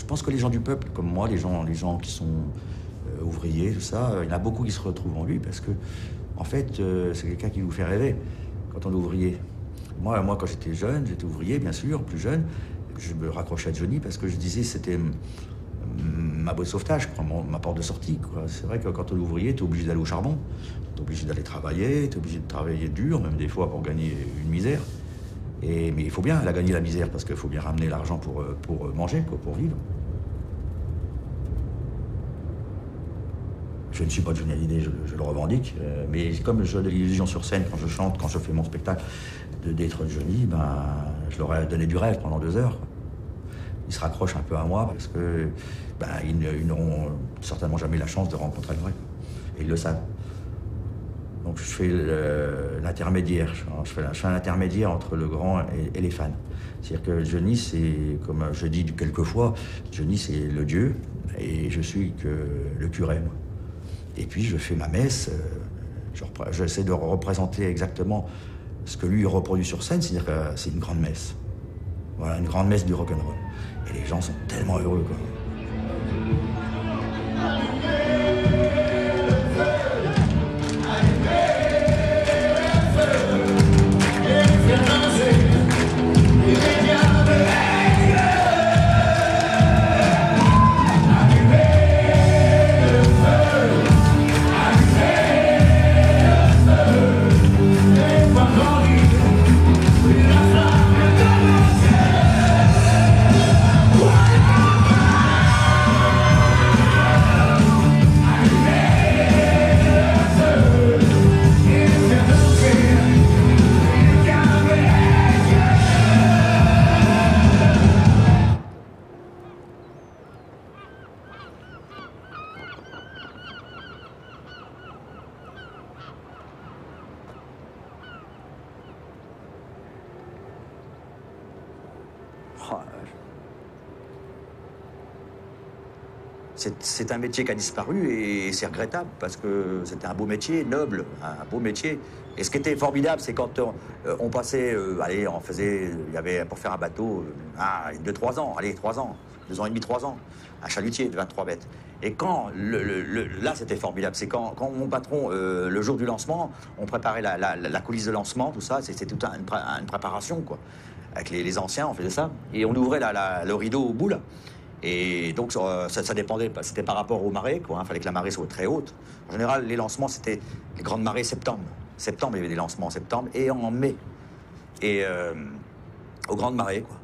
pense que les gens du peuple, comme moi, les gens qui sont ouvriers, tout ça, il y en a beaucoup qui se retrouvent en lui parce que, en fait, c'est quelqu'un qui nous fait rêver quand on est ouvrier. Moi, quand j'étais jeune, j'étais ouvrier, bien sûr, plus jeune, je me raccrochais à Johnny parce que je disais c'était ma boîte de sauvetage, ma porte de sortie. C'est vrai que quand on est ouvrier, tu es obligé d'aller au charbon, tu es obligé d'aller travailler, tu es obligé de travailler dur, même des fois pour gagner une misère. Mais il faut bien la gagner, la misère, parce qu'il faut bien ramener l'argent pour manger, quoi, pour vivre. Je ne suis pas Johnny Hallyday, je le revendique, mais comme j'ai de l'illusion sur scène, quand je chante, quand je fais mon spectacle, d'être Johnny, ben, je leur ai donné du rêve pendant 2 heures. Ils se raccrochent un peu à moi parce que ben, ils n'auront certainement jamais la chance de rencontrer le vrai. Et ils le savent. Donc je fais l'intermédiaire. Je fais un intermédiaire entre le grand et les fans. C'est-à-dire que Johnny, c'est, comme je dis quelquefois, Johnny, c'est le Dieu et je suis que le curé, moi. Et puis je fais ma messe, j'essaie de représenter exactement ce que lui reproduit sur scène, c'est-à-dire que c'est une grande messe. Voilà, une grande messe du rock'n'roll. Et les gens sont tellement heureux, quoi. C'est un métier qui a disparu et c'est regrettable parce que c'était un beau métier, noble, un beau métier. Et ce qui était formidable, c'est quand on passait, on faisait, il y avait pour faire un bateau, 2-3 ans, 3 ans, 2 ans et demi, 3 ans, un chalutier de 23 mètres. Et quand, là c'était formidable, c'est quand mon patron, le jour du lancement, on préparait la coulisse de lancement, tout ça, c'était toute une préparation, quoi. Avec les anciens, on faisait ça. Et on ouvrait le rideau au bout, là. Et donc, ça dépendait, c'était par rapport aux marées, quoi. Il fallait que la marée soit très haute. En général, les lancements, c'était les grandes marées septembre. Septembre, il y avait des lancements en septembre et en mai. Et aux grandes marées, quoi.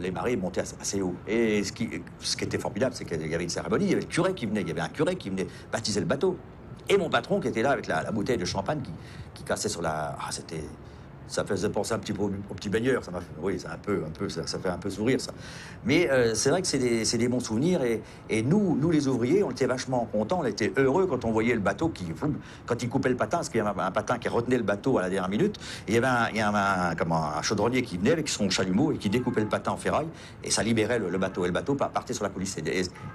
Les marées montaient assez haut. Et ce qui était formidable, c'est qu'il y avait une cérémonie, il y avait le curé qui venait, il y avait un curé qui venait baptiser le bateau. Et mon patron qui était là avec la bouteille de champagne qui cassait sur la... Ça faisait penser un petit peu au petit baigneur. Oui, c'est ça fait un peu sourire, ça. Mais c'est vrai que c'est des bons souvenirs. Et nous, les ouvriers, on était vachement contents. On était heureux quand on voyait le bateau quand il coupait le patin, parce qu'il y avait un patin qui retenait le bateau à la dernière minute. Et il y avait un chaudronnier qui venait avec son chalumeau et qui découpait le patin en ferraille. Et ça libérait le bateau. Et le bateau partait sur la coulisse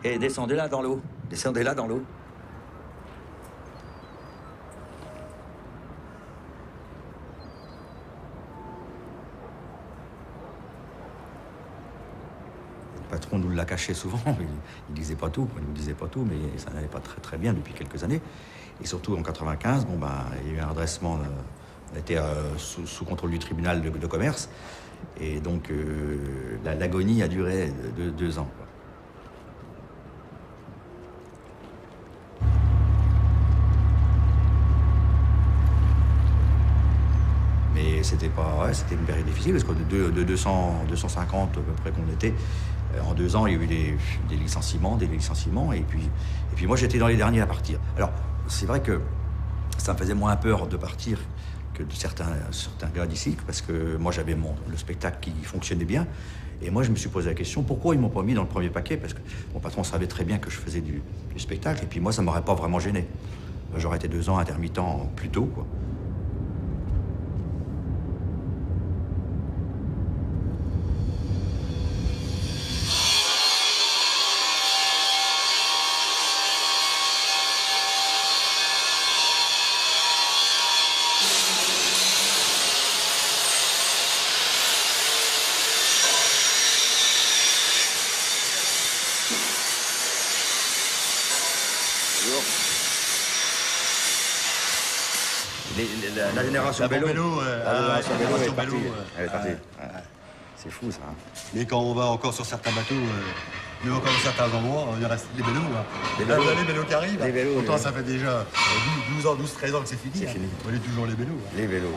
et descendait là dans l'eau. Descendait là dans l'eau. Le patron nous l'a caché souvent, il disait pas tout, il nous disait pas tout, mais ça n'allait pas très très bien depuis quelques années. Et surtout en 95, il y a eu un redressement, on était sous contrôle du tribunal de commerce, et donc l'agonie a duré 2 ans. Quoi. Mais c'était une période difficile, parce que de 250 à peu près qu'on était, en 2 ans, il y a eu des licenciements, et puis moi j'étais dans les derniers à partir. Alors c'est vrai que ça me faisait moins peur de partir que de certains gars d'ici, parce que moi j'avais le spectacle qui fonctionnait bien, et moi je me suis posé la question, pourquoi ils m'ont pas mis dans le premier paquet, parce que mon patron savait très bien que je faisais du spectacle, et puis moi ça m'aurait pas vraiment gêné. J'aurais été 2 ans intermittent plus tôt, quoi. la génération vélo. La génération vélo est partie. Elle est partie. C'est fou, ça. Hein. Mais quand on va encore sur certains bateaux, nous encore dans certains endroits, il reste les vélos. Hein. Les vélos qui arrivent. Les vélos. Pourtant, ça fait déjà 12 ans, 12, 13 ans que c'est fini. C'est fini. On est toujours les vélos. Hein. Les vélos.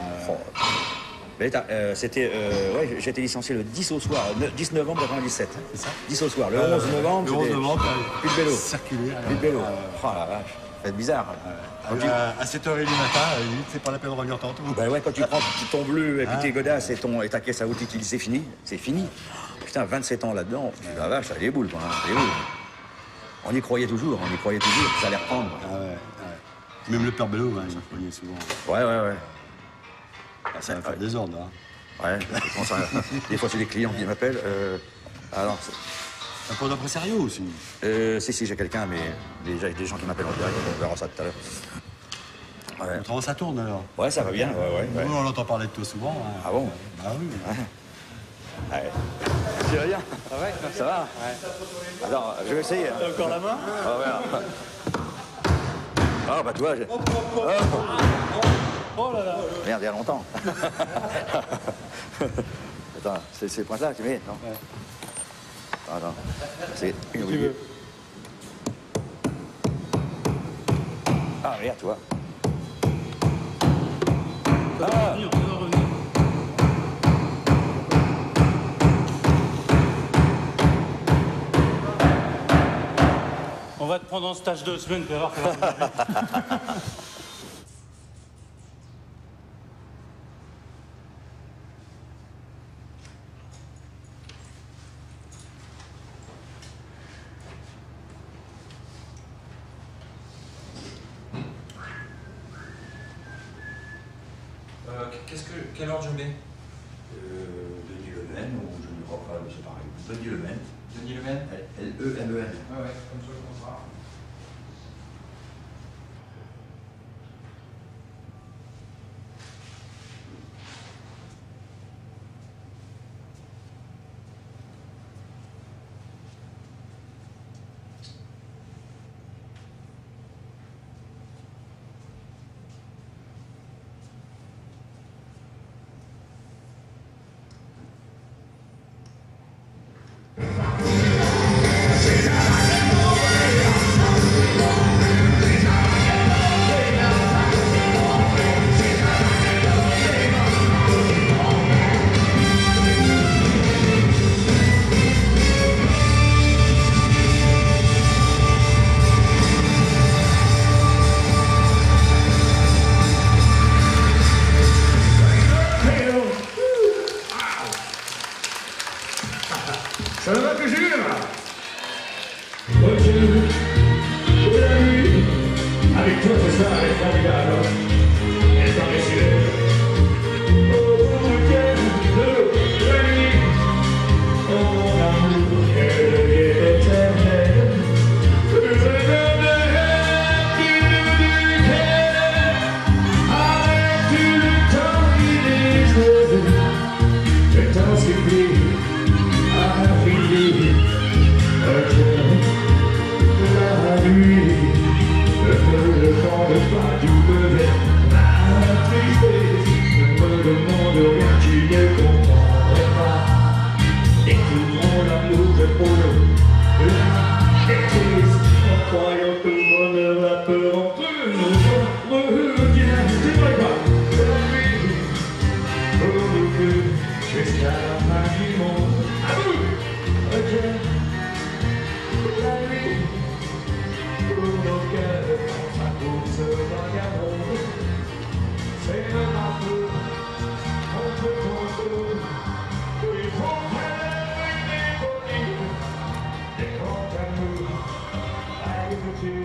C'était, ouais, j'ai été licencié le 10 au soir, 10 novembre 97. C'est ça 10 au soir. Le 11 novembre, le 11 novembre, plus de vélo. Circuler. Plus de vélo. Oh la vache, c'est bizarre. À 7h30 du matin, c'est pas la peine de revenir tantôt. Ben ouais, quand tu prends ton bleu et puis tes godasses et ta caisse à outils, tu dis c'est fini, c'est fini. Putain, 27 ans là-dedans, la vache, ça a des boules, quoi. Hein, des boules. On y croyait toujours, ça allait reprendre. Ah ouais. Même le père Bello, il croyait souvent. Ouais. Ça va faire des ordres, hein. Ouais, je pense des fois c'est des clients qui m'appellent. Alors, un peu d'impresario aussi. Si, j'ai quelqu'un, mais déjà des gens qui m'appellent en direct, on verra ça tout à l'heure. Ouais. Comment ça tourne alors? Ouais, ça va bien, ouais. Nous, on entend parler de toi souvent. Hein. Ah bon? Bah oui. Ouais. Tu vas bien? Ah ouais, ça va? Ouais. Alors, je vais essayer. T'as encore la main? Ah ouais. Ah bah toi, Oh là là. Merde, il y a longtemps. Attends, c'est ce point-là que tu mets, non? Ouais. Attends, c'est une Tu veux. Ah merde, tu vois. Ça doit revenir. On va te prendre en stage 2 semaines, tu vas voir comment ça va. Quel ordre je mets? Denis Lemaine, ou je ne crois pas, mais c'est pareil. Denis Lemaine. Denis Lemaine? L-E-M-E-N. Ouais, comme ça le contrat. Ça ne va que jure. Ok, de la nuit, avec toi ce soir est formidable. Et dans les cieux, au week-end de la nuit, oh mon amour, elle devient éternelle. Je rêve qui nous duquel, avec une temps illégible, le temps s'oublie. La nuit, le temps de pas du bonheur, la tristesse, ne me demande rien, tu ne comprendrais pas. Découvrons l'amour de Polo, la triste, en croyant que le bonheur, la peur entre nous revient. C'est vrai quoi? La nuit, pour nous deux, jusqu'à la fin du monde. À vous! Ok. La nuit, pour nos cœurs, dans sa course vagabonde, c'est le bateau, contre, il faut faire des bonnets, des grands amours, à écouter.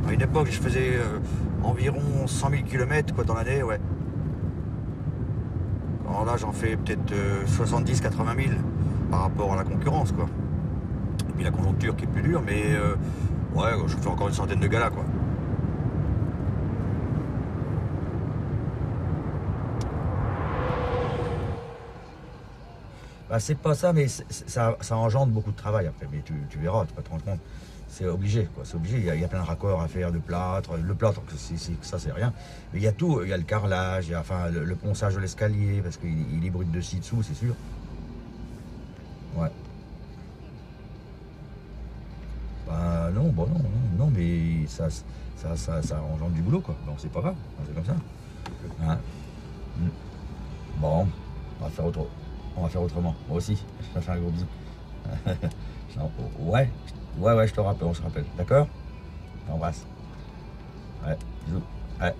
À une époque, je faisais environ 100 000 km quoi, dans l'année, ouais. Alors là, j'en fais peut-être 70 80 000 par rapport à la concurrence, quoi. Et puis la conjoncture qui est plus dure, mais ouais, je fais encore une centaine de galas, quoi. Bah, c'est pas ça, mais ça engendre beaucoup de travail après. Mais tu verras, tu vas te rendre compte. C'est obligé, quoi. C'est obligé. Il y a plein de raccords à faire, de plâtre. Le plâtre, ça, c'est rien. Mais il y a tout. Il y a le carrelage, il y a enfin, le ponçage de l'escalier, parce qu'il est brut de ci dessous, c'est sûr. Ouais. Bah non, non, mais ça engendre du boulot, quoi. Donc c'est pas grave, c'est comme ça. Hein? Bon, on va faire autrement. Moi aussi, je vais faire un gros bisou. Ouais, je te rappelle, on se rappelle. D'accord? Je t'embrasse. Ouais, bisous. Ouais.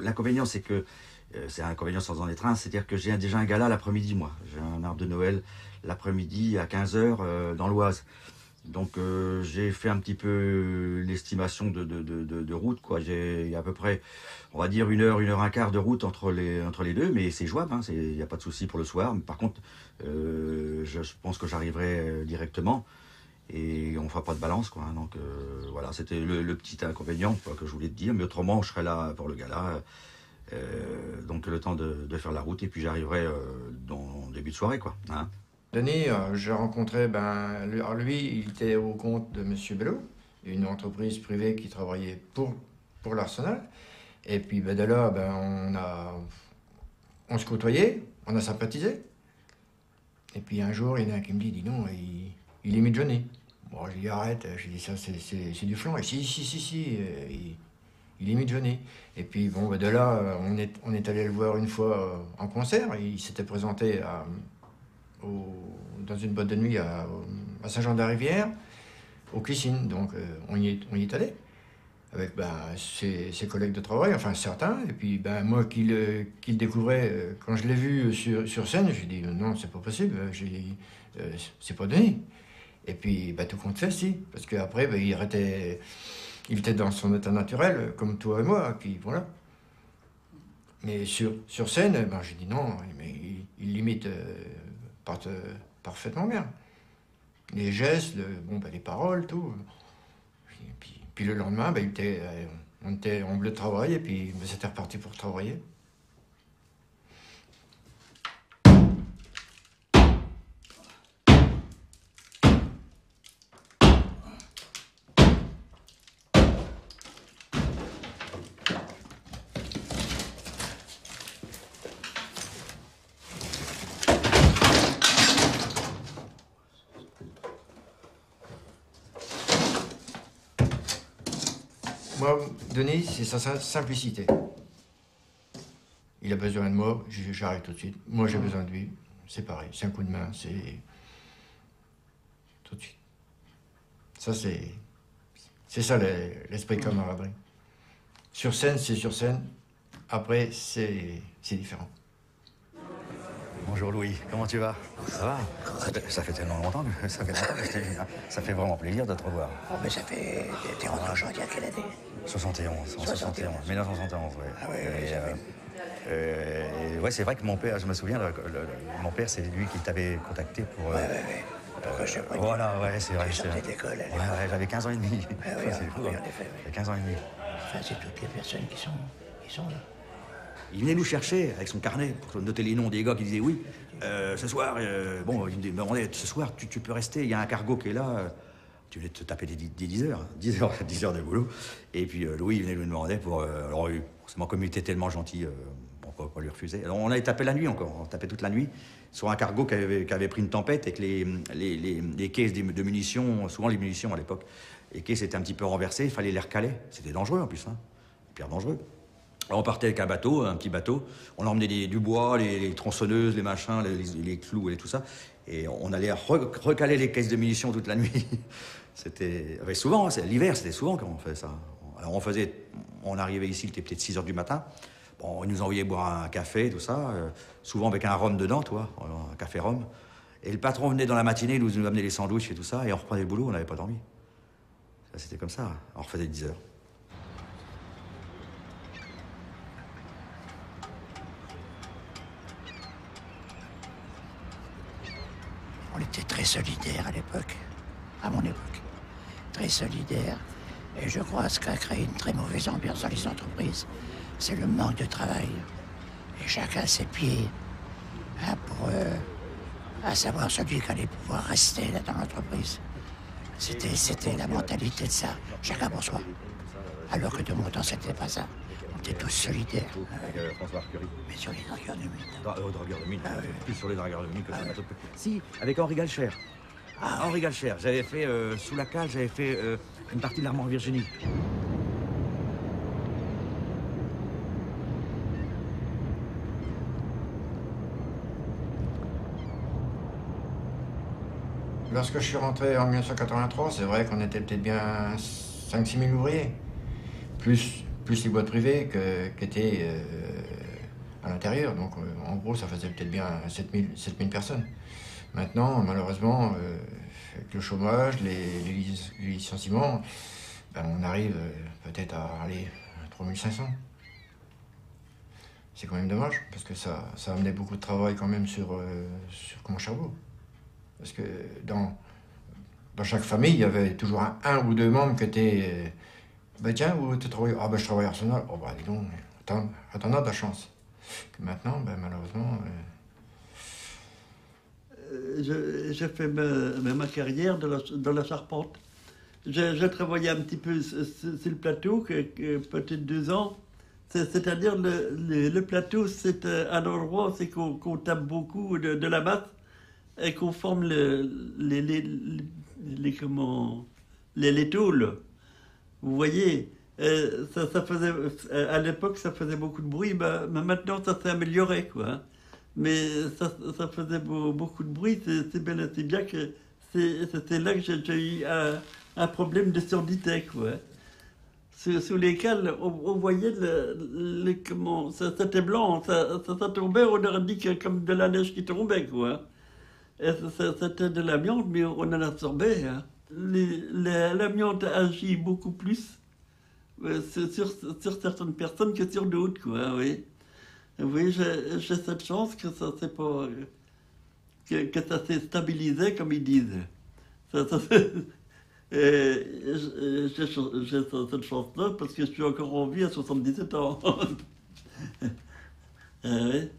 L'inconvénient, c'est que, c'est un inconvénient sans en être un, c'est-à-dire que j'ai déjà un gala l'après-midi, moi. J'ai un arbre de Noël l'après-midi à 15 h dans l'Oise. Donc j'ai fait un petit peu l'estimation de route, quoi. Il y a à peu près, on va dire, 1 heure, 1 heure un quart de route entre les deux, mais c'est jouable, hein, il n'y a pas de souci pour le soir. Mais par contre, je pense que j'arriverai directement. Et on ne fera pas de balance, quoi. Donc voilà, c'était le petit inconvénient, quoi, que je voulais te dire. Mais autrement, je serai là pour le gala. Donc le temps de faire la route. Et puis j'arriverai dans début de soirée, quoi. Hein. Denis, j'ai rencontré, lui, il était au compte de M. Bello, une entreprise privée qui travaillait pour l'Arsenal. Et puis de là, on se côtoyait, on a sympathisé. Et puis un jour, il y en a un qui me dit non, il imite Johnny. Bon, je lui dis arrête, j'ai dit ça c'est du flan. Et si, il imite Johnny. Et puis bon, de là, on est allé le voir une fois en concert. Il s'était présenté dans une boîte de nuit à Saint-Jean-de-la-Rivière, au Clicine. Donc on y est allé avec ses collègues de travail, enfin certains. Et puis moi qui le découvrais, quand je l'ai vu sur scène, j'ai dit non, c'est pas possible, c'est pas Denis. Et puis tout compte fait, si, parce qu'après il était dans son état naturel, comme toi et moi, et puis voilà. Mais sur scène, j'ai dit non, mais il l'imite parfaitement bien. Les gestes, les paroles, tout. Et puis le lendemain, on était en bleu de travail, et puis c'était reparti pour travailler. Moi, Denis, c'est sa simplicité. Il a besoin de moi, j'arrive tout de suite. Moi, j'ai besoin de lui. C'est pareil, c'est un coup de main, c'est tout de suite. Ça, c'est ça l'esprit camaraderie. Sur scène, c'est sur scène. Après, c'est différent. Bonjour Louis, comment tu vas? Ça va? Ça fait tellement longtemps que ça fait vraiment plaisir de te revoir. Oh, mais ça fait... T'es rentré en janvier à quelle année? 71, 1971, ouais. Ah oui, ouais, c'est vrai que mon père, je me souviens, mon père, c'est lui qui t'avait contacté pour... Ouais. Pourquoi je sais pas? Voilà, ouais, c'est vrai. Sortais d'école, ouais, j'avais 15 ans et demi. Ah oui, en effet, oui. J'avais 15 ans et demi. Enfin, c'est toutes les personnes qui sont là. Il venait nous chercher avec son carnet pour noter les noms des gars qui disaient oui. Ce soir, il me demandait, ce soir, tu peux rester, il y a un cargo qui est là. Tu venais te taper des 10 heures, 10 heures de boulot. Et puis Louis, il venait nous demander pour... alors, forcément, comme il était tellement gentil, pouvait pas lui refuser. Alors, on avait tapé la nuit encore, on tapait toute la nuit sur un cargo qui avait pris une tempête et que les caisses de munitions, souvent les munitions à l'époque, les caisses étaient un petit peu renversées, il fallait les recaler. C'était dangereux en plus, hein, hyper dangereux. Alors, on partait avec un bateau, un petit bateau, on emmenait du bois, les tronçonneuses, les machins, les clous et tout ça, et on allait recaler les caisses de munitions toute la nuit. C'était souvent, hein, l'hiver, c'était souvent quand on faisait ça. Alors on arrivait ici, il était peut-être 6 h du matin. Bon, ils nous envoyaient boire un café, tout ça, souvent avec un rhum dedans, tu vois, un café rhum. Et le patron venait dans la matinée, il nous amenait les sandwichs et tout ça, et on reprenait le boulot, on n'avait pas dormi. C'était comme ça, on refaisait 10 heures. On était très solidaires à l'époque, à mon époque. Très solidaires. Et je crois que ce qui a créé une très mauvaise ambiance dans les entreprises, c'est le manque de travail. Et chacun ses pieds, hein, à savoir celui qui allait pouvoir rester là dans l'entreprise. C'était la mentalité de ça, chacun pour soi. Alors que de mon temps, c'était pas ça. On était tous solidaires. Avec François Arcueil. Mais sur les dragueurs de mine. Dragueurs de mine, plus sur les dragueurs de mine que sur les bateaux. Si, avec Henri Galcher. Henri Galcher, j'avais fait, sous la cale, j'avais fait une partie de l'Armand Virginie. Lorsque je suis rentré en 1983, c'est vrai qu'on était peut-être bien 5-6 000 ouvriers. Plus les boîtes privées qui étaient à l'intérieur. Donc en gros, ça faisait peut-être bien 7 000 personnes. Maintenant, malheureusement, avec le chômage, les licenciements, ben, on arrive peut-être à aller à 3 500. C'est quand même dommage, parce que ça amenait beaucoup de travail quand même sur Common-Cherbourg. Parce que dans chaque famille, il y avait toujours un ou deux membres qui étaient... Ben tiens, où tu travailles? Ah ben je travaille à Arsenal. Oh ben dis donc, t'en as de la chance. Que maintenant, ben malheureusement... J'ai fait ma carrière dans la charpente. J'ai travaillé un petit peu sur le plateau, peut-être 2 ans. C'est-à-dire le plateau, c'est un endroit où qu'on tape beaucoup de la masse et qu'on forme les tôles. Vous voyez, ça faisait, à l'époque, ça faisait beaucoup de bruit, mais maintenant, ça s'est amélioré, quoi. Mais ça faisait beaucoup de bruit, c'est bien que c'était là que j'ai eu un problème de surdité, quoi. Sous lesquels on voyait comment c'était blanc, ça tombait, on aurait dit que comme de la neige qui tombait, quoi. Et c'était de l'amiante, mais on en absorbait. Hein. L'amiante agit beaucoup plus sur certaines personnes que sur d'autres, quoi, oui. Oui, j'ai cette chance que ça s'est pas... que ça s'est stabilisé, comme ils disent. J'ai cette chance-là parce que je suis encore en vie à 77 ans. Oui.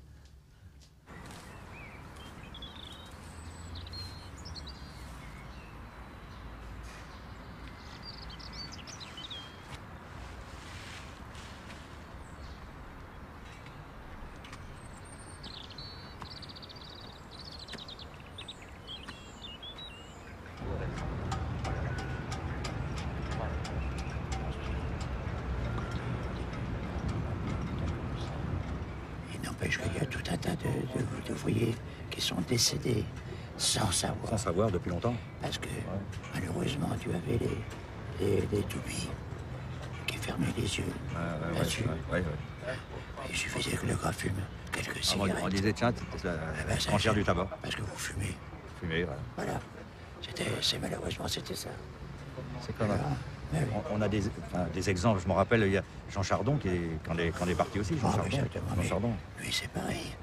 Qu'il y a tout un tas d'ouvriers qui sont décédés sans savoir. Sans savoir depuis longtemps. Parce que malheureusement, tu avais les toubis qui fermaient les yeux là-dessus. Il suffisait que le gars fume quelques cigarettes. On disait, tiens, c'est entière du tabac. Parce que vous fumez. Fumez, voilà. Malheureusement, c'était ça. C'est comme on a des exemples. Je me rappelle, il y a Jean Chardon qui est parti aussi. Jean Chardon. Lui, c'est pareil.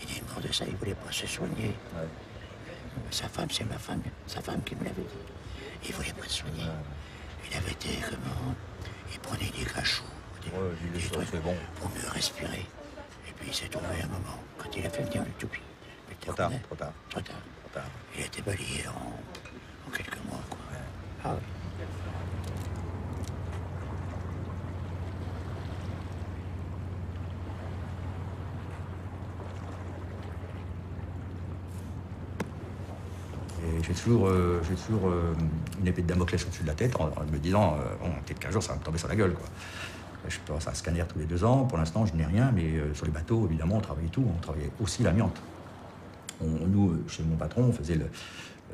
Il est mort de ça, il ne voulait pas se soigner. Ouais. Sa femme, c'est sa femme qui me l'avait dit. Il ne voulait pas se soigner. Il avait été, il prenait des cachous, des trucs bon. pour mieux respirer. Et puis il s'est trouvé un moment, quand il a fait venir le toupie. Trop tard. Il a été balayé en quelques mois, quoi. Ouais. Ah oui. j'ai toujours une épée de Damoclès au-dessus de la tête en me disant, bon, peut-être qu'un jour ça va me tomber sur la gueule, quoi. Je passe un scanner tous les 2 ans. Pour l'instant, je n'ai rien, mais sur les bateaux, évidemment, on travaillait tout. On travaillait aussi l'amiante. Nous, chez mon patron, on faisait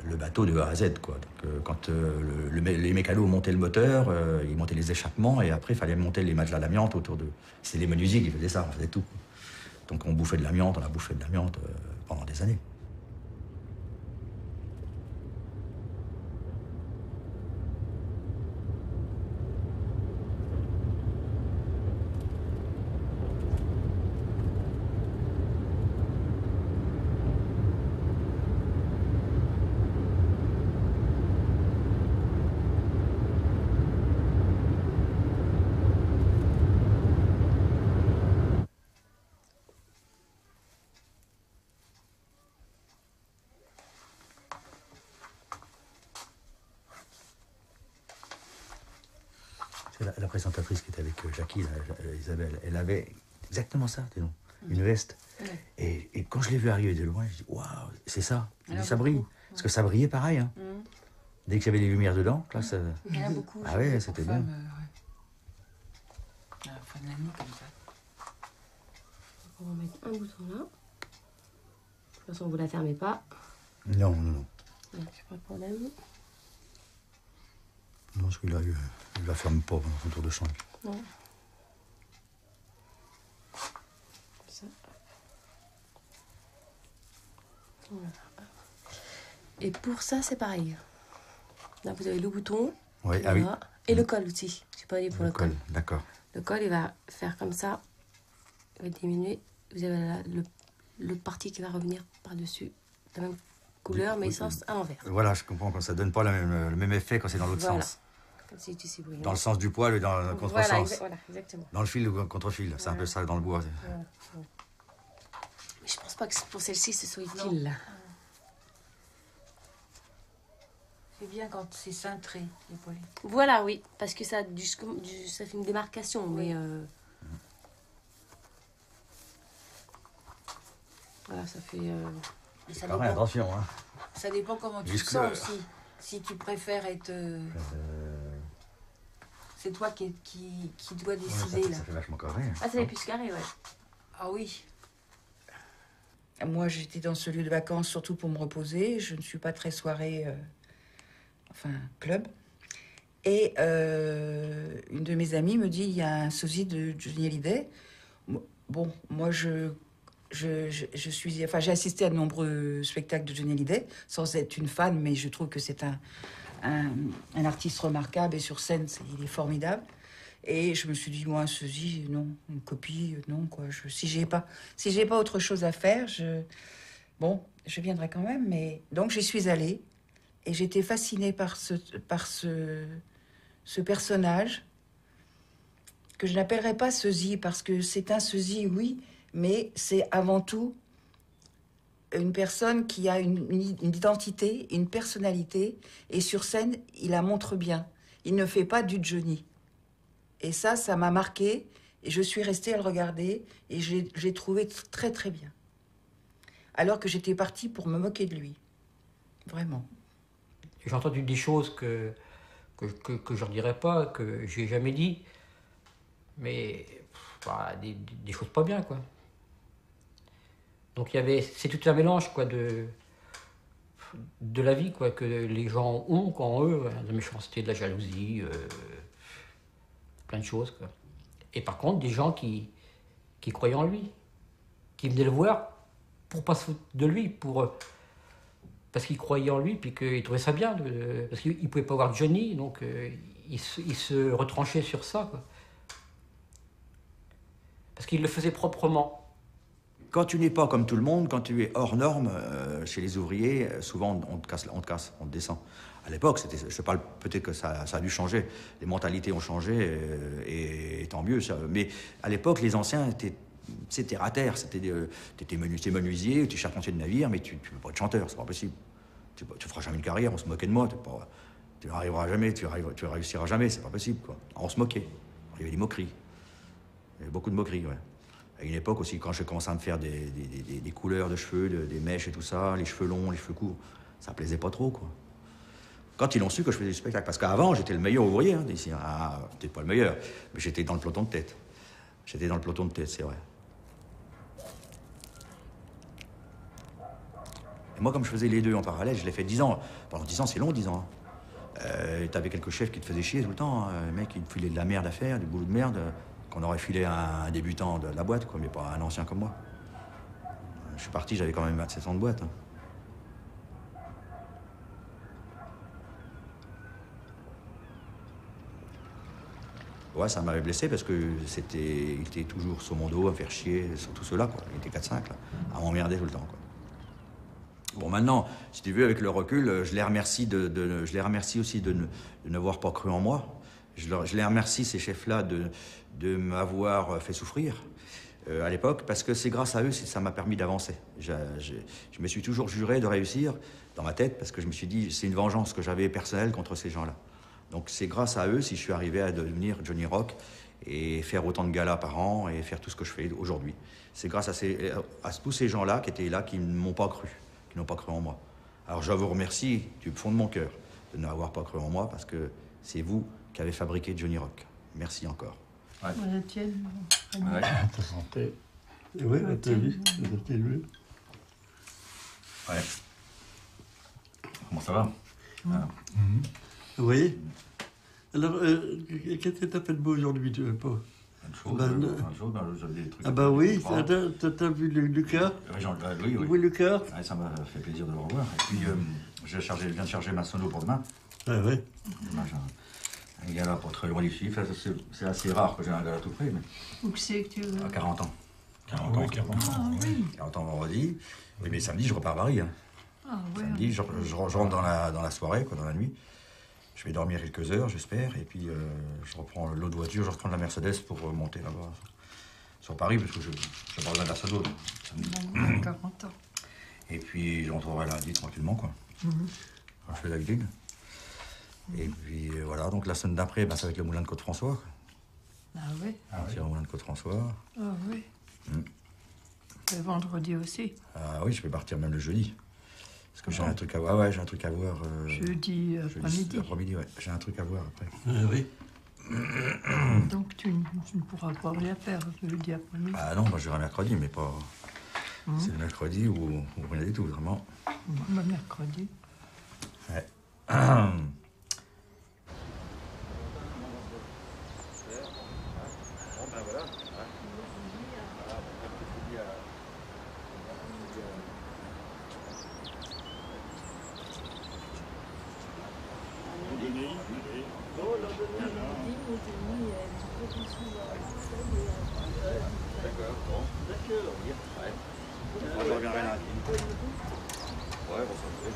le bateau de A à Z, quoi. Donc, quand les mécanos montaient le moteur, ils montaient les échappements, et après, il fallait monter les matelas d'amiante autour de... C'était les menuisiers qui faisaient ça, on faisait tout. Donc on bouffait de l'amiante, on a bouffé de l'amiante pendant des années. La présentatrice qui était avec Jackie, là, Isabelle, elle avait exactement ça, une veste. Et quand je l'ai vue arriver de loin, je dis waouh, c'est ça. Ça brille. Parce que ça brillait pareil. Hein. Dès qu'il y avait des lumières dedans, là, ça... Il y en a beaucoup. Ah ouais, c'était bien. À la fin de l'année, comme ça. On va mettre un bouton là. De toute façon, vous la fermez pas. Non. Donc, pas de problème. Non, parce qu'il il la ferme pas pendant son tour de change. Non. Ça. Voilà. Et pour ça, c'est pareil. Là, vous avez le bouton. Oui, voilà. Ah oui. Et le col aussi. Je pas dit pour le col. D'accord. Le col, il va faire comme ça. Il va diminuer. Vous avez le parti qui va revenir par-dessus. La même couleur, mais sens à l'envers. Voilà, je comprends. Ça donne pas le même effet quand c'est dans l'autre sens. Comme si tu sais brillant. Dans le sens du poil et dans le contresens. Voilà, exactement. Dans le fil ou contre-fil. C'est un peu ça dans le bois. Voilà. Mais je pense pas que pour celle-ci, ce soit utile, là. C'est bien quand c'est cintré, les poilets. Voilà, oui, parce que ça fait une démarcation, mais... Voilà, ça fait... Ça dépend, attention, hein. Ça dépend comment tu te sens aussi. Si tu préfères être... C'est toi qui dois décider, là. Ça fait vachement carré. Ah, ça fait plus carré, ouais. Ah oui. Moi, j'étais dans ce lieu de vacances surtout pour me reposer. Je ne suis pas très soirée... club. Et une de mes amies me dit, il y a un sosie de Johnny Hallyday. Bon, moi, je suis... Enfin, j'ai assisté à de nombreux spectacles de Johnny Hallyday, sans être une fan, mais je trouve que c'est un artiste remarquable, et sur scène, il est formidable. Et je me suis dit, moi, un sosie, non. Une copie, non, quoi. Si j'ai pas autre chose à faire, je viendrai quand même. Mais... Donc, j'y suis allée. Et j'étais fascinée par ce personnage, que je n'appellerais pas sosie, parce que c'est un sosie, oui, mais c'est avant tout une personne qui a une identité, une personnalité, et sur scène, il la montre bien. Il ne fait pas du Johnny. Et ça m'a marquée, et je suis restée à le regarder, et j'ai trouvé très, très bien. Alors que j'étais partie pour me moquer de lui. Vraiment. J'ai entendu des choses que je ne dirais pas, que j'ai jamais dit, mais des choses pas bien, quoi. Donc c'est tout un mélange, quoi, de la vie, quoi, que les gens ont en eux, de la méchanceté, de la jalousie, plein de choses, quoi. Et par contre, des gens qui croyaient en lui, qui venaient le voir pour pas se foutre de lui, parce qu'il croyait en lui, puis qu'il trouvait ça bien, parce qu'il ne pouvait pas voir Johnny, donc il se retranchait sur ça, quoi. Parce qu'il le faisait proprement. Quand tu n'es pas comme tout le monde, quand tu es hors norme, chez les ouvriers, souvent on te casse, on te descend. À l'époque, je parle peut-être que ça a dû changer, les mentalités ont changé, et tant mieux. Mais à l'époque, les anciens c'était terre à terre, t'étais menuisier, tu charpentier de navire, mais tu peux pas être chanteur, c'est pas possible. Tu feras jamais une carrière, on se moquait de moi, tu n'arriveras jamais, tu réussiras jamais, c'est pas possible, quoi. On se moquait, il y avait des moqueries, il y avait beaucoup de moqueries, ouais. À une époque aussi, quand j'ai commencé à me faire des couleurs de cheveux, des mèches et tout ça, les cheveux longs, les cheveux courts, Ça plaisait pas trop, quoi. Quand ils l'ont su que je faisais du spectacle, parce qu'avant, j'étais le meilleur ouvrier d'ici. Ah, peut-être pas le meilleur, mais j'étais dans le peloton de tête. J'étais dans le peloton de tête, c'est vrai. Et moi, comme je faisais les deux en parallèle, je l'ai fait 10 ans. Pendant 10 ans, c'est long, 10 ans. T'avais quelques chefs qui te faisaient chier tout le temps. Les mecs, ils te filaient de la merde à faire, du boulot de merde, qu'on aurait filé à un débutant de la boîte, quoi, mais pas à un ancien comme moi. Je suis parti, j'avais quand même 27 ans de boîte. Ouais, ça m'avait blessé parce que il était toujours sur mon dos à me faire chier, surtout ceux-là, quoi. Il était 4-5, là, à m'emmerder tout le temps, quoi. Bon, maintenant, si tu veux, avec le recul, je les remercie aussi de n'avoir pas cru en moi. Je les remercie, ces chefs-là, de m'avoir fait souffrir à l'époque, parce que c'est grâce à eux que ça m'a permis d'avancer. Je me suis toujours juré de réussir dans ma tête, parce que je me suis dit, c'est une vengeance que j'avais personnelle contre ces gens-là. Donc c'est grâce à eux si je suis arrivé à devenir Johnny Rock et faire autant de galas par an et faire tout ce que je fais aujourd'hui. C'est grâce à tous ces gens-là qui étaient là, qui ne m'ont pas cru, qui n'ont pas cru en moi. Alors je vous remercie du fond de mon cœur de n'avoir pas cru en moi, parce que c'est vous qui avez fabriqué Johnny Rock. Merci encore. Ouais. Voilà, tiens. Ouais. Ta santé. Oui, à ta vie. Ouais. Comment ça va? Oui. Alors, qu'est-ce que t'as fait de beau aujourd'hui, tu veux pas? J'avais des trucs. Ah bah oui, t'as vu Lucas? Oui. Oui, Lucas? Ouais, ça m'a fait plaisir de le revoir. Et puis, je viens de charger ma sono pour demain. Ah ouais. Demain, j'ai un gala pour très loin d'ici. Enfin, c'est assez rare que j'ai un gala tout près, mais... Où c'est que tu veux? À 40 ans. 40 ans. Ah oui. 40 ans vendredi. Oui, mais samedi, je repars à Paris. Hein. Ah ouais. Samedi, je rentre dans la soirée, quoi, dans la nuit. Je vais dormir quelques heures, j'espère, et puis je reprends l'autre voiture, je reprends la Mercedes pour monter là-bas sur Paris, parce que je parle de la Sado. 40 ans. Et puis je rentrerai lundi tranquillement, quoi. Je fais la gig. Et puis voilà, donc la semaine d'après, ça va être le moulin de Côte-François. Ah oui. C'est le moulin de Côte-François. Ah oui. Le vendredi aussi. Ah oui, je vais partir même le jeudi. Parce que j'ai un truc à voir. Ouais, j'ai un truc à voir. Jeudi après-midi. Après-midi, ouais. J'ai un truc à voir après. Oui. Donc tu ne pourras pas rien faire jeudi après-midi. Ah non, moi j'irai mercredi, mais pas. C'est le mercredi ou rien du tout, vraiment. Le mercredi. Ouais. Je reviendrai lundi. Ouais, bon, ça me fait.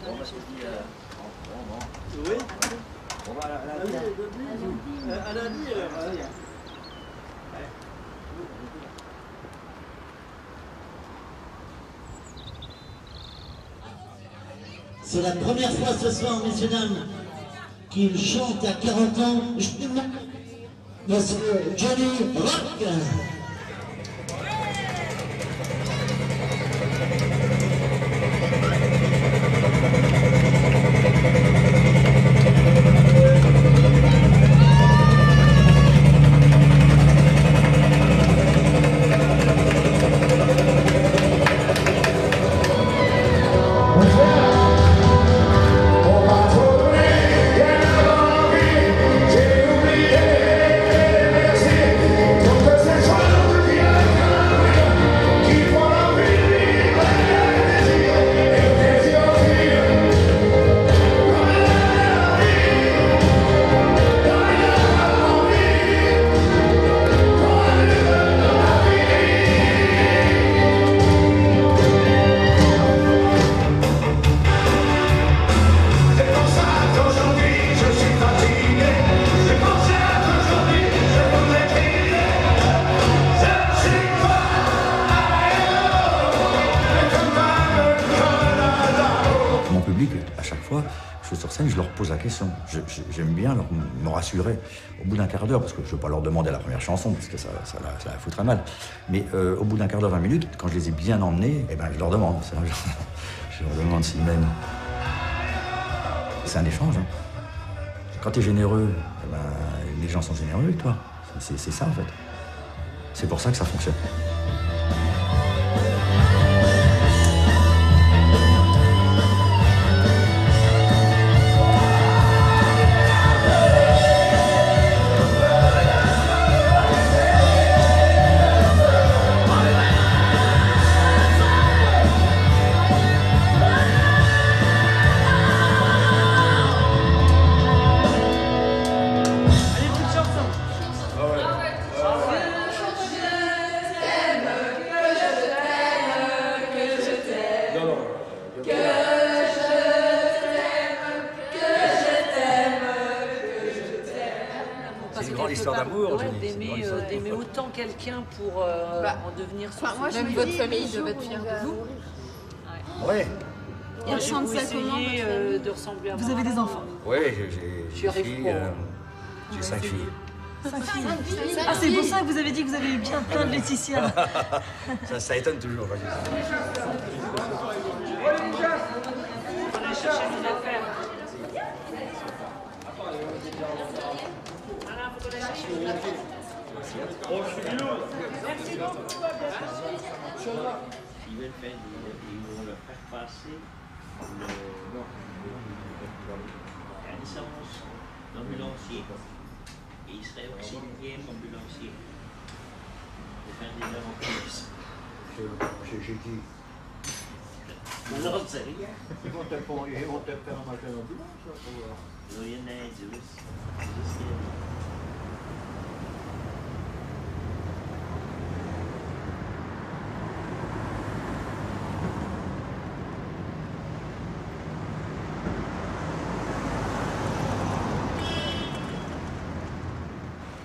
Bon, bah, c'est dit. Oui. On va à lundi. À lundi, alors. C'est la première fois ce soir, messieurs, dames, qu'il chante à 40 ans. Monsieur Johnny Rock. J'ai oublié, c'est tout que c'est toi. scène, je leur pose la question. J'aime bien me rassurer au bout d'un quart d'heure, parce que je ne veux pas leur demander la première chanson, parce que ça la foutrait mal. Mais au bout d'un quart d'heure, 20 minutes, quand je les ai bien emmenés, eh ben, je leur demande. Je leur demande s'ils m'aiment. C'est un échange. Hein. Quand tu es généreux, eh ben, les gens sont généreux avec toi. C'est ça, en fait. C'est pour ça que ça fonctionne. D'aimer autant quelqu'un pour en devenir son moi, Même votre famille devait être fière de vous. Ouais. Et on chante ça comment de ressembler à Vous avez des enfants? Oui, j'ai une fille, j'ai 5 filles. 5 filles. Ah, c'est pour ça que vous avez dit que vous avez eu bien plein de Laetitia. ça étonne toujours. Allez chercher mes affaires. Merci beaucoup. Ils vont leur faire passer la licence d'ambulancier. Et il serait auxiliaire ambulancier. Pour faire des heures en plus. J'ai dit. Non, c'est rien. Ils vont te faire un matin d'ambulance, là, pour voir. Il y en a 10.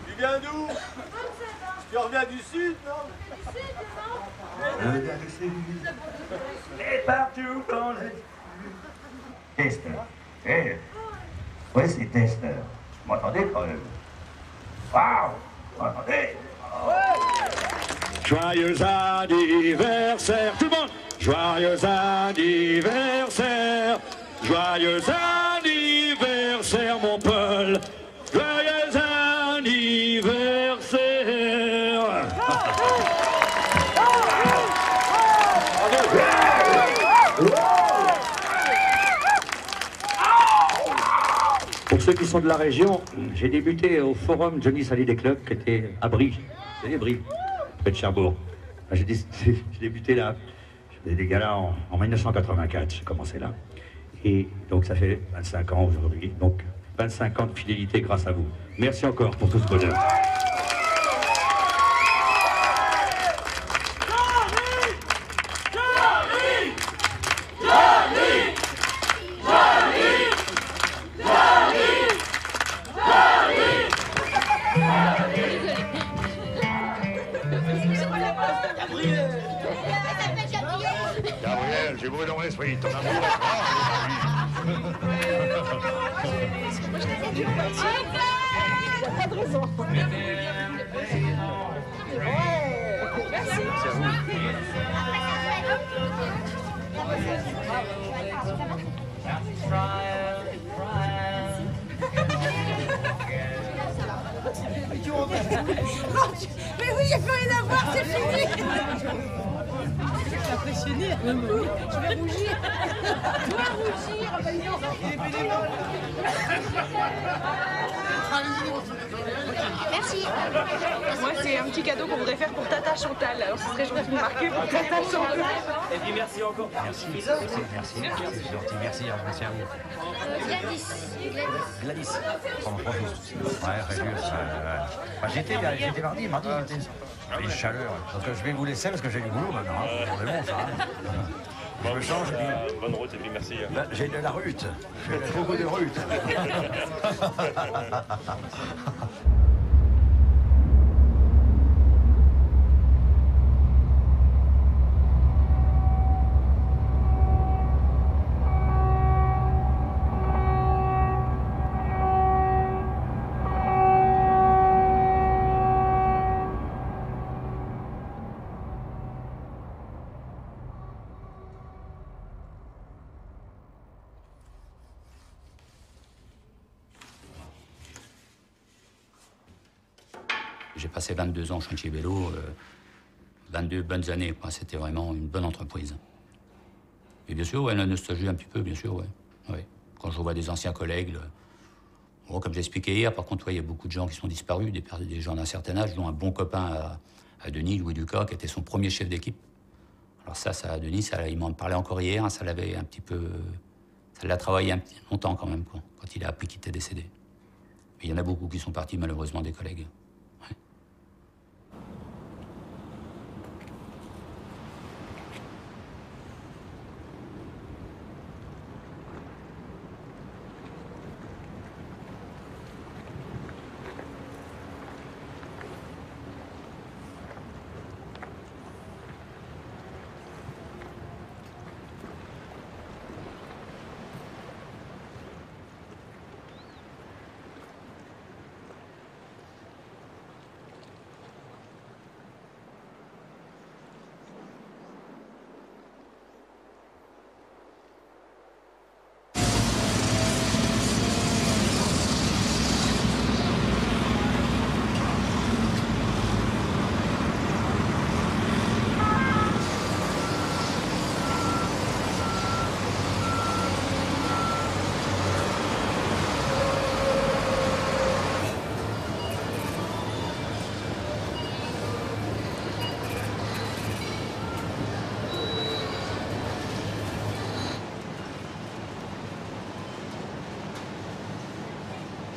Tu viens d'où? Tu reviens du sud, non? Du sud, Et partout quand j'ai... Testeur. Ouais, c'est testeur. Vous m'entendez quand même? Waouh! Vous m'entendez? Joyeux anniversaire, tout le monde! Joyeux anniversaire! Joyeux anniversaire, mon Paul! Joyeux anniversaire! Pour ceux qui sont de la région, j'ai débuté au forum Johnny Hallyday Club qui était à Brie. Vous savez, Brie, près de Cherbourg. J'ai débuté là. Je faisais des galas en 1984. J'ai commencé là. Et donc ça fait 25 ans aujourd'hui. Donc 25 ans de fidélité grâce à vous. Merci encore pour tout ce bonheur. Gabriel, j'ai brûlé dans l'esprit, ton amour. Il a pas de raison. Merci. Mais oui, il n'y a plus rien à voir, c'est fini. Je suis impressionnée. Je vais rougir. Toi rougir, Merci. Moi, c'est un petit cadeau qu'on voudrait faire pour Tata Chantal. Alors, ce serait gentil de marquer pour Tata Chantal. Et puis merci encore. Merci, c'est gentil, merci à vous. Gladys. J'étais mardi, j'étais. Une chaleur. Donc je vais vous laisser parce que j'ai du boulot maintenant. C'est bon ça. Je me change et puis... Bonne route et puis merci. J'ai de la rute. J'ai beaucoup de rute. J'ai passé 22 ans chantier vélo, 22 bonnes années. C'était vraiment une bonne entreprise. Et bien sûr, ouais, la nostalgie un petit peu, bien sûr, ouais. Ouais. Quand je revois des anciens collègues, bon, comme j'expliquais hier, par contre, il y a beaucoup de gens qui sont disparus, des gens d'un certain âge, dont un bon copain à Denis, Louis Ducas, qui était son premier chef d'équipe. Alors ça, Denis, il m'en parlait encore hier, ça l'avait un petit peu... Ça l'a travaillé longtemps quand même, quoi, quand il a appris qu'il était décédé. Mais il y en a beaucoup qui sont partis, malheureusement, des collègues. Ouais.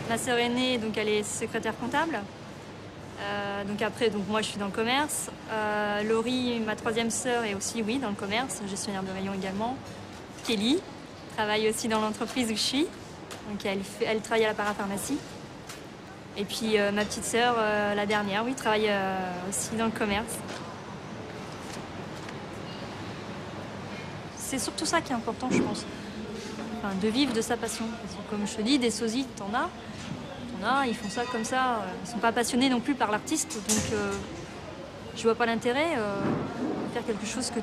Ma sœur aînée, donc elle est secrétaire comptable. Donc après, moi je suis dans le commerce. Laurie, ma troisième sœur, est aussi dans le commerce, gestionnaire de rayon également. Kelly travaille aussi dans l'entreprise où je suis. Donc elle travaille à la parapharmacie. Et puis ma petite sœur, la dernière, travaille aussi dans le commerce. C'est surtout ça qui est important, je pense. Enfin, de vivre de sa passion. Parce que, comme je te dis, des sosies, t'en as, ils font ça comme ça. Ils sont pas passionnés non plus par l'artiste, donc je vois pas l'intérêt de faire quelque chose que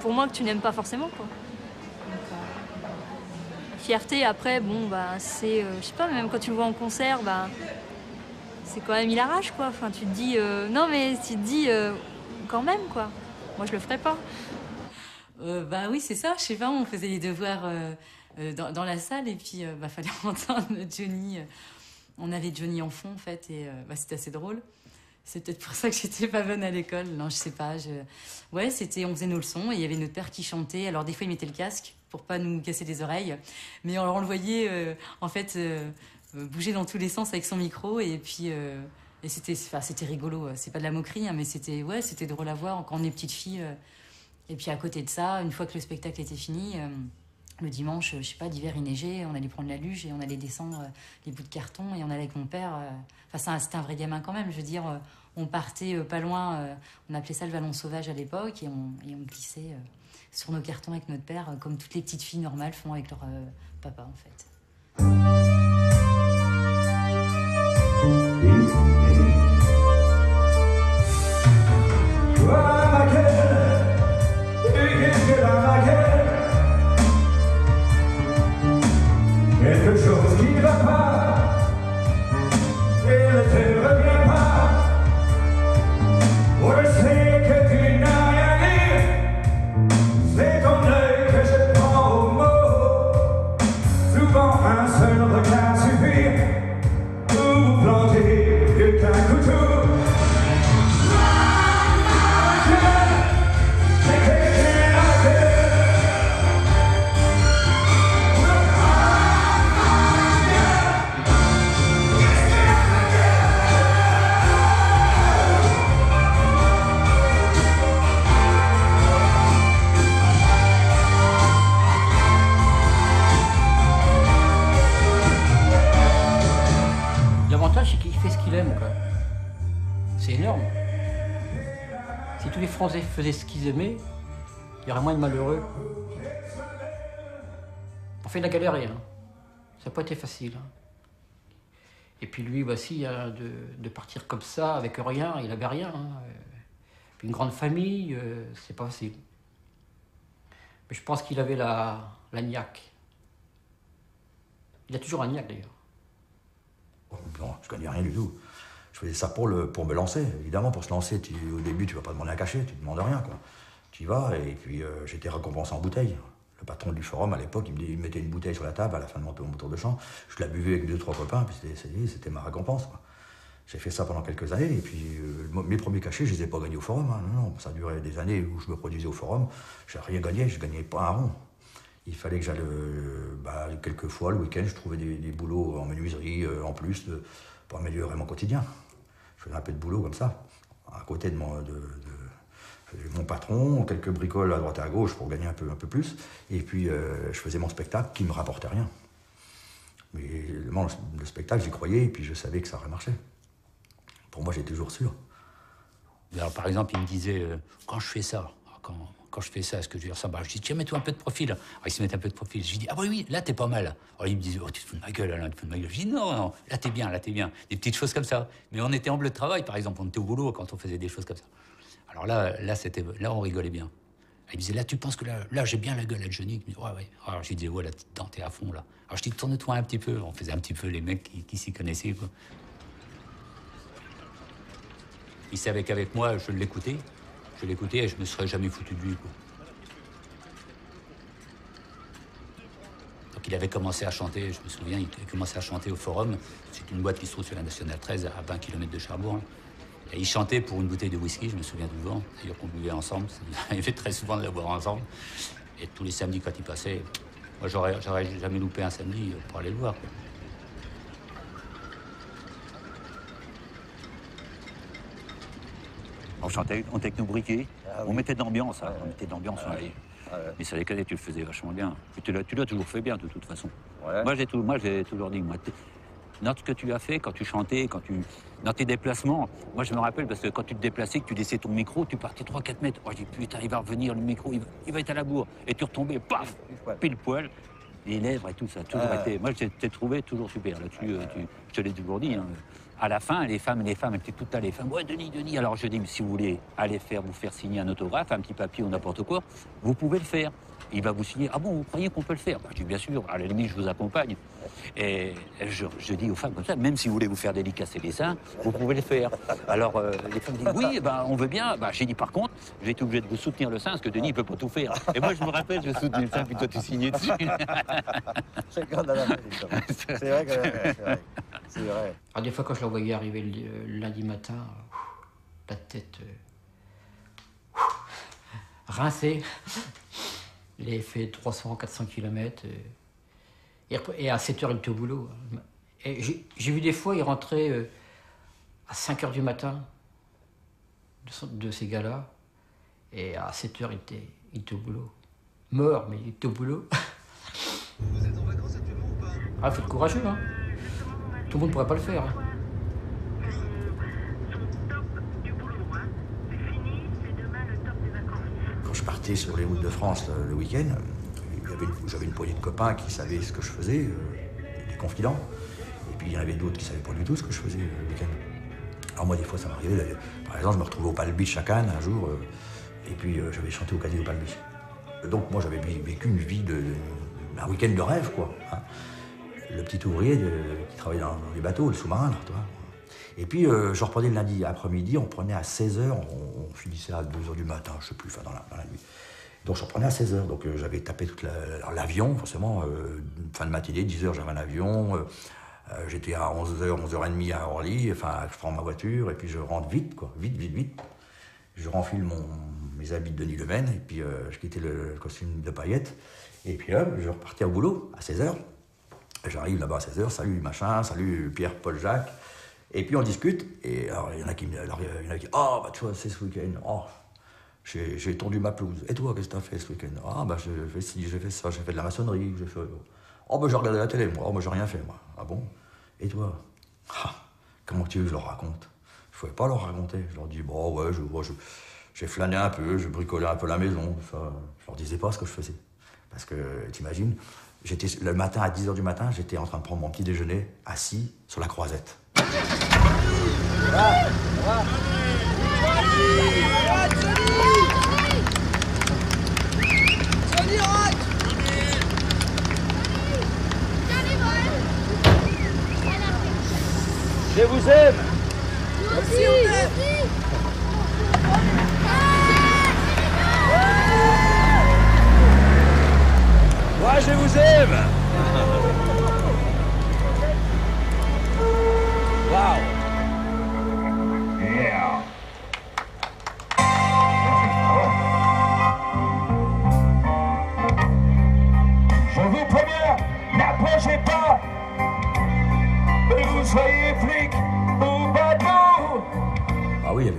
pour moi, que tu n'aimes pas forcément, quoi. Donc, la fierté, après, c'est, je sais pas, même quand tu le vois en concert, c'est quand même, il arrache, quoi. Enfin, tu te dis, non, mais tu te dis, quand même, quoi. Moi, je le ferais pas. Oui, c'est ça, je sais pas, on faisait les devoirs dans la salle et puis fallait entendre Johnny. On avait Johnny en fond en fait et c'était assez drôle. C'est peut-être pour ça que j'étais pas bonne à l'école, non je sais pas. Ouais, on faisait nos leçons et il y avait notre père qui chantait. Alors des fois il mettait le casque pour pas nous casser les oreilles, mais on le voyait bouger dans tous les sens avec son micro et puis... et c'était rigolo, c'est pas de la moquerie, hein, mais c'était drôle à voir quand on est petite fille. Et puis à côté de ça, une fois que le spectacle était fini, le dimanche, je sais pas, d'hiver il neigeait, on allait prendre la luge et on allait descendre les bouts de carton et on allait avec mon père. C'était un vrai gamin quand même, je veux dire, on partait pas loin, on appelait ça le Vallon Sauvage à l'époque et on glissait sur nos cartons avec notre père, comme toutes les petites filles normales font avec leur papa en fait. Quelque chose qui ne va pas et ne te revient pas. Je sais que tu n'as rien dit, c'est ton œil que je prends au mot. Souvent un seul regard suffit pour vous planter de qu'un couteau. L'avantage, c'est qu'il fait ce qu'il aime, quoi. C'est énorme. Si tous les Français faisaient ce qu'ils aimaient, il y aurait moins de malheureux. On fait de la galérée, hein. Ça n'a pas été facile. Hein. Et puis lui, voici, hein, de partir comme ça, avec rien, il n'avait rien. Hein. Puis une grande famille, c'est pas facile. Mais je pense qu'il avait la niaque. Il a toujours un niaque, d'ailleurs. Non, je connais rien du tout. Je faisais ça pour me lancer. Évidemment, pour se lancer, au début, tu ne vas pas demander un cachet, tu ne demandes rien, quoi. Tu y vas, et puis j'étais récompensé en bouteille. Le patron du forum, à l'époque, il me mettait une bouteille sur la table à la fin de mon tour de chant. Je la buvais avec 2-3 copains, puis c'était ma récompense, quoi. J'ai fait ça pendant quelques années, et puis mes premiers cachets, je ne les ai pas gagnés au forum. Hein. Non, ça a duré des années où je me produisais au forum. Je n'ai rien gagné, je ne gagnais pas un rond. Il fallait que j'aille, quelques fois, le week-end, je trouvais des boulots en menuiserie, en plus, pour améliorer mon quotidien. Je faisais un peu de boulot comme ça, à côté de mon patron, quelques bricoles à droite et à gauche pour gagner un peu plus. Et puis, je faisais mon spectacle qui ne me rapportait rien. Mais le spectacle, j'y croyais, et puis je savais que ça aurait marché. Pour moi, j'étais toujours sûr. Alors, par exemple, il me disait, quand je fais ça, quand je fais ça, est-ce que je vais ressemble? Je dis, tiens, mets-toi un peu de profil. Alors, il se met un peu de profil. Je lui dis, ah oui, là, t'es pas mal. Alors, il me disait, oh, tu te fous de ma gueule, Alain, tu te fous de ma gueule. Je dis, non, là, t'es bien, là, t'es bien. Des petites choses comme ça. Mais on était en bleu de travail, par exemple. On était au boulot quand on faisait des choses comme ça. Alors là, on rigolait bien. Il me disait, là, tu penses que là j'ai bien la gueule à Johnny? Il me dit, ouais. Alors, je lui disais, ouais, là, t'es à fond, là. Alors, je dis, tourne-toi un petit peu. On faisait un petit peu les mecs qui s'y connaissaient, quoi. Il savait qu'avec moi, je l'écoutais et je me serais jamais foutu de lui, quoi. Donc il avait commencé à chanter, je me souviens, il commençait à chanter au Forum. C'est une boîte qui se trouve sur la Nationale 13, à 20 km de Cherbourg. Et il chantait pour une bouteille de whisky, je me souviens du vent. D'ailleurs qu'on buvait ensemble, ça nous arrivait très souvent de la boire ensemble. Et tous les samedis quand il passait, moi j'aurais jamais loupé un samedi pour aller le voir, quoi. On chantait en techno-briquet, on mettait de l'ambiance, on mettait de l'ambiance. Mais ça décalait, tu le faisais vachement bien. Tu l'as toujours fait bien, de toute façon. Ouais. Moi, j'ai toujours dit, dans ce que tu as fait, quand tu chantais, dans tes déplacements, moi, je me rappelle, parce que quand tu te déplaçais, que tu laissais ton micro, tu partais 3-4 mètres. Oh, je dis, putain, il va revenir, le micro, il va être à la bourre. Et tu retombais, paf, pile poil. Les lèvres et tout, ça a toujours été... Moi, je t'ai trouvé toujours super. Là-dessus, je te l'ai toujours dit, hein. À la fin, les femmes étaient toutes là, les femmes. Ouais, Denis. Alors je dis, mais si vous voulez aller vous faire signer un autographe, un petit papier ou n'importe quoi, vous pouvez le faire. Il va vous signer. Ah bon, vous croyez qu'on peut le faire? Je dis, bien sûr, à la limite, je vous accompagne. Et je dis aux femmes comme ça, même si vous voulez vous faire dédicacer les seins, vous pouvez le faire. Alors les femmes disent, oui, on veut bien. J'ai dit, par contre, j'ai été obligé de vous soutenir le sein, parce que Denis, il peut pas tout faire. Et moi, je me rappelle, je soutenais le sein, puis toi, tu signais dessus. C'est vrai que... C'est vrai. Alors, des fois, quand je la voyais arriver le lundi matin, la tête rincée, il avait fait 300-400 km. Et à 7 h, il était au boulot. Et j'ai vu des fois, il rentrait à 5 h du matin de ces gars-là. Et à 7 h, il était au boulot. Mort, mais il était au boulot. Vous êtes en vacances actuellement ou pas? Ah, faut être courageux, hein. Tout le monde ne pourrait pas le faire, hein. Quand je partais sur les routes de France le week-end, j'avais une poignée de copains qui savaient ce que je faisais, des confidents. Et puis il y en avait d'autres qui ne savaient pas du tout ce que je faisais le week-end. Alors moi, des fois, ça m'arrivait. Par exemple, je me retrouvais au Palm Beach à Cannes un jour, et puis j'avais chanté au Casino Palm Beach. Donc moi, j'avais vécu une vie un week-end de rêve, quoi, hein. Le petit ouvrier qui travaillait dans les bateaux, le sous-marin, là, tu vois. Et puis, je reprenais le lundi après-midi, on prenait à 16 h, on finissait à 2 h du matin, je ne sais plus, enfin dans la nuit. Donc, je reprenais à 16 h, donc j'avais tapé l'avion, forcément, fin de matinée, 10 h, j'avais un avion, j'étais à 11 h, 11 h 30 à Orly, enfin, je prends ma voiture, et puis je rentre vite, quoi, vite. Je renfile mes habits de Denis Leven, et puis je quittais le costume de paillettes, et puis je repartais au boulot à 16 h. J'arrive là-bas à 16 h, salut machin, salut Pierre, Paul, Jacques. Et puis on discute, et alors il y en a qui oh, bah tu vois, c'est ce week-end, oh, j'ai tondu ma pelouse. Et toi, qu'est-ce que t'as fait ce week-end? Ah, bah j'ai fait ci, j'ai fait ça, j'ai fait de la maçonnerie, j'ai fait... Oh, bah j'ai regardé la télé, moi, oh, bah j'ai rien fait, moi. Ah bon? Et toi? Ah, comment tu veux que je leur raconte? Je ne pouvais pas leur raconter. Je leur dis, bon, ouais, j'ai flâné un peu, je bricolais un peu la maison, ça. Je leur disais pas ce que je faisais. Parce que, t'imagines, le matin, à 10 h du matin, j'étais en train de prendre mon petit déjeuner, assis sur la croisette. Je vous aime.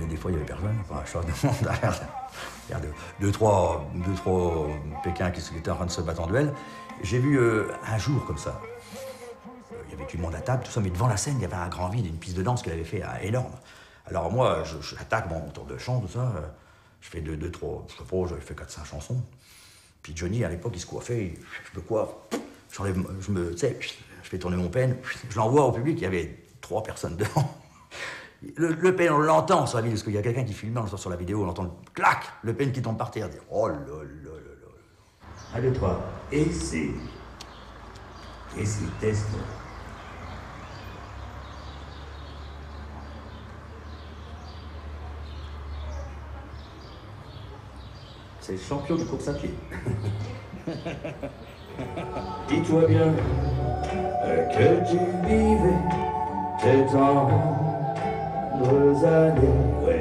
des fois, il y avait personne. Enfin, je demande derrière. Il y a deux, trois Pékins qui étaient en train de se battre en duel. J'ai vu un jour comme ça. Il y avait du monde à table, tout ça, mais devant la scène, il y avait un grand vide, une piste de danse qu'il avait fait énorme. Alors moi, j'attaque mon tour de chant, tout ça. Je fais deux, trois, je sais pas, j'avais fait 4-5 chansons. Puis Johnny, à l'époque, il se coiffait, je me coiffe, j'enlève, tu sais, je fais tourner mon pen, je l'envoie au public, il y avait 3 personnes devant. Le pen, on l'entend sur la vidéo, parce qu'il y a quelqu'un qui filme, on le sur la vidéo, on entend le clac, le pen qui tombe par terre, dit oh là là là là. 1, 2, 3, et c'est test. C'est le champion du course à pied. Dis-toi bien que tu vivais tes tendres années. Ouais.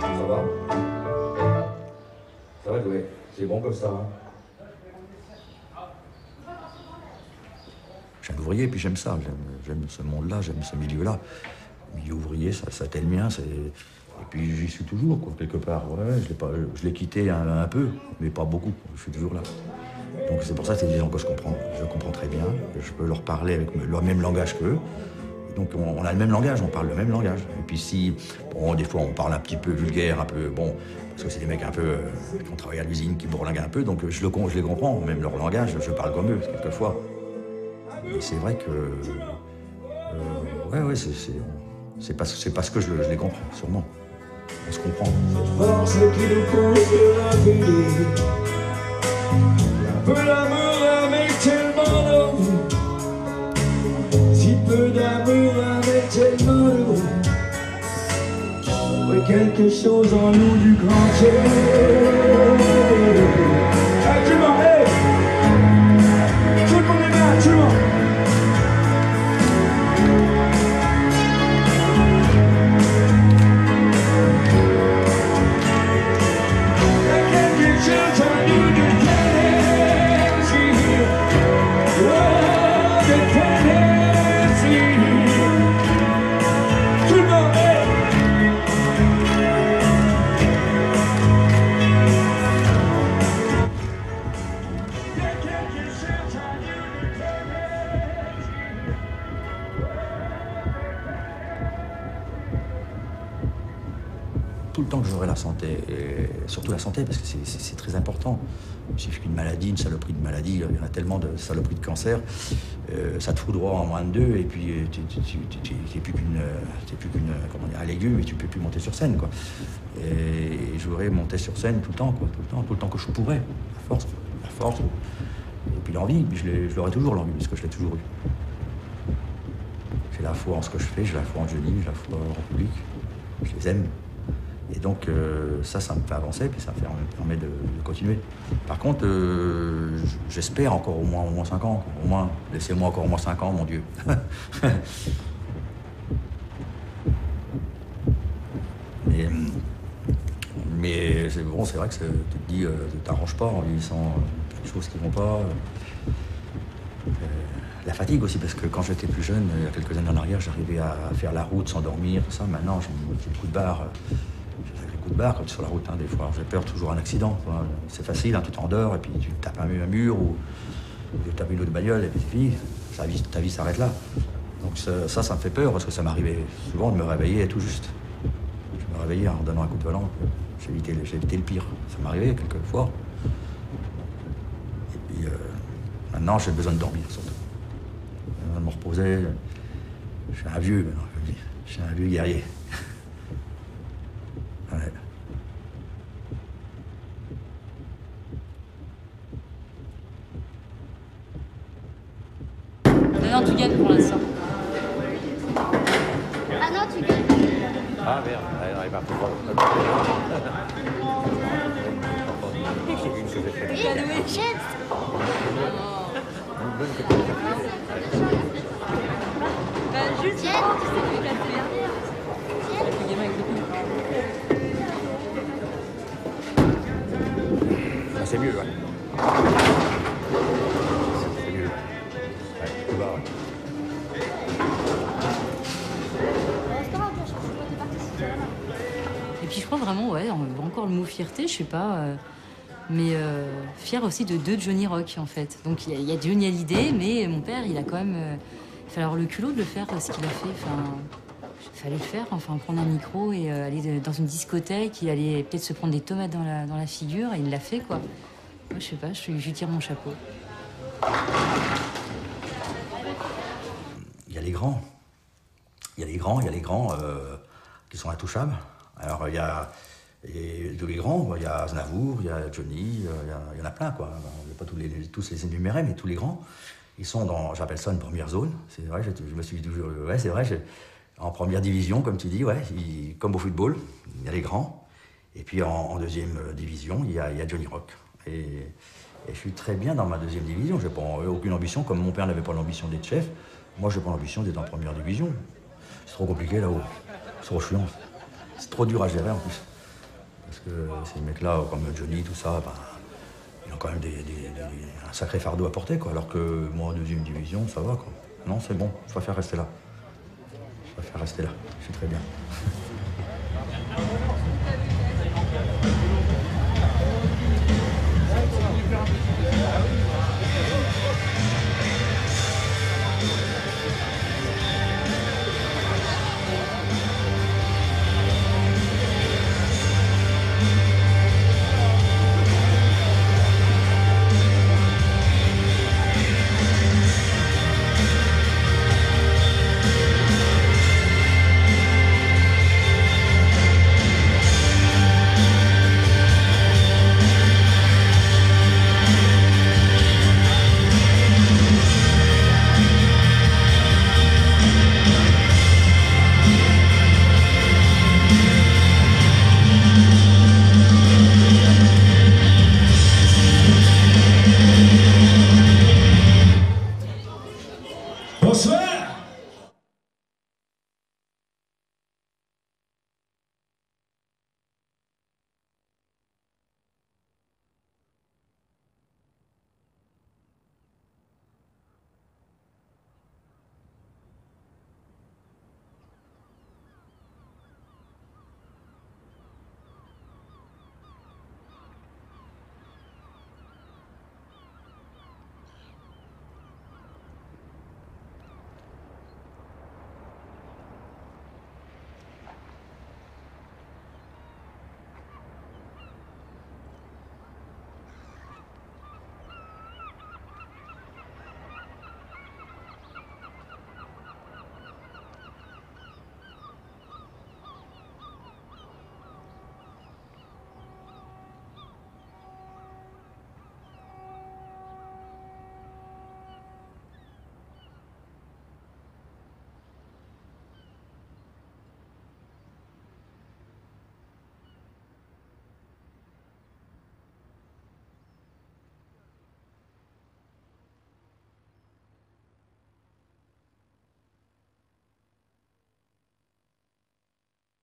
Ça va? Ça va jouer. C'est bon comme ça. Hein? Je suis un ouvrier, puis j'aime ça. J'aime ce monde-là, j'aime ce milieu-là. Le milieu ouvrier, ça a été le mien. Et puis j'y suis toujours, quoi, quelque part. Ouais, je l'ai quitté un peu, mais pas beaucoup. Je suis toujours là. Donc c'est pour ça que c'est des gens que je comprends très bien. Je peux leur parler avec le même langage qu'eux. Donc on a le même langage, on parle le même langage. Et puis si, bon, des fois on parle un petit peu vulgaire, un peu, bon, parce que c'est des mecs un peu qui ont travaillé à l'usine, qui bourlinguent un peu, donc je les comprends, même leur langage, je parle comme eux, quelquefois. Et c'est vrai que, ouais, c'est parce que je les comprends, sûrement. On se comprend. Force qui nous pousse à payer. Un peu d'amour avec tellement d'envie. Si peu d'amour avec tellement de bruit. Oui, quelque chose en nous du grand ciel. Ah, tout le monde, hey! Tout le monde est là, tout le monde! Tout le temps que j'aurai la santé, et surtout la santé, parce que c'est très important. J'ai fait une maladie, une saloperie de maladie, il y en a tellement de saloperies de cancer, ça te fout droit en moins de 2, et puis t'es plus qu'une un légume, et tu peux plus monter sur scène, quoi. Et je voudrais monter sur scène tout le temps, quoi, tout le temps que je pourrais, la force. Et puis l'envie, je l'aurai toujours l'envie, parce que je l'ai toujours eu. J'ai la foi en ce que je fais, j'ai la foi en Johnny, j'ai la foi en public, je les aime. Et donc ça me fait avancer, puis ça me permet de continuer. Par contre, j'espère encore au moins 5 ans. Au moins, laissez-moi encore au moins 5 ans, mon Dieu. mais c'est bon, c'est vrai que tu te dis, tu t'arranges pas en vieillissant, des choses qui vont pas. La fatigue aussi, parce que quand j'étais plus jeune, il y a quelques années en arrière, j'arrivais à faire la route sans dormir, tout ça. Maintenant, j'ai des coups de barre. Quand tu es sur la route, hein, des fois, j'ai peur toujours un accident. C'est facile, hein, tu t'endors et puis tu tapes un mur ou tu tapes une autre bagnole et puis c'est fini. Ta vie s'arrête là. Donc ça me fait peur parce que ça m'arrivait souvent de me réveiller tout juste. Je me réveillais en donnant un coup de volant. J'ai évité le pire. Ça m'arrivait quelques fois. Et puis maintenant, j'ai besoin de dormir surtout. J'ai besoin de me reposer. Je suis un vieux maintenant, je me dis. Je suis un vieux guerrier. Ouais. Non, tu gagnes pour l'instant. Ah non, tu gagnes. Ah merde, elle n'arrive pas à pouvoir. Jules, tu sais, tu l'as fait dernière. C'est mieux, ouais. C'est mieux. Ouais, plus bas, ouais. je crois vraiment, ouais, encore le mot fierté, je sais pas. Mais fier aussi de Johnny Rock, en fait. Donc il y a Johnny Hallyday, mais mon père, il a quand même... il fallait avoir le culot de le faire, ce qu'il a fait. Enfin, il fallait le faire, enfin, prendre un micro et aller dans une discothèque. Il allait peut-être se prendre des tomates dans la figure, et il l'a fait, quoi. Moi, je sais pas, je lui tire mon chapeau. Il y a les grands. Il y a les grands qui sont intouchables. Alors, il y a tous les grands, il y a Aznavour, il y a Johnny, il y en a plein, quoi. Je ne vais pas tous les énumérer, mais tous les grands, ils sont dans, j'appelle ça une première zone. C'est vrai, je me suis toujours... Ouais, c'est vrai, en première division, comme tu dis, ouais, comme au football, il y a les grands. Et puis en deuxième division, il y a Johnny Rock. Et je suis très bien dans ma deuxième division. Je n'ai aucune ambition, comme mon père n'avait pas l'ambition d'être chef. Moi, je n'ai pas l'ambition d'être en première division. C'est trop compliqué là-haut. C'est trop chiant. C'est trop dur à gérer en plus. Parce que ces mecs-là, comme Johnny, tout ça, ben, ils ont quand même un sacré fardeau à porter, quoi. Alors que moi, en deuxième division, ça va, quoi. Non, c'est bon, je préfère rester là. Je suis très bien.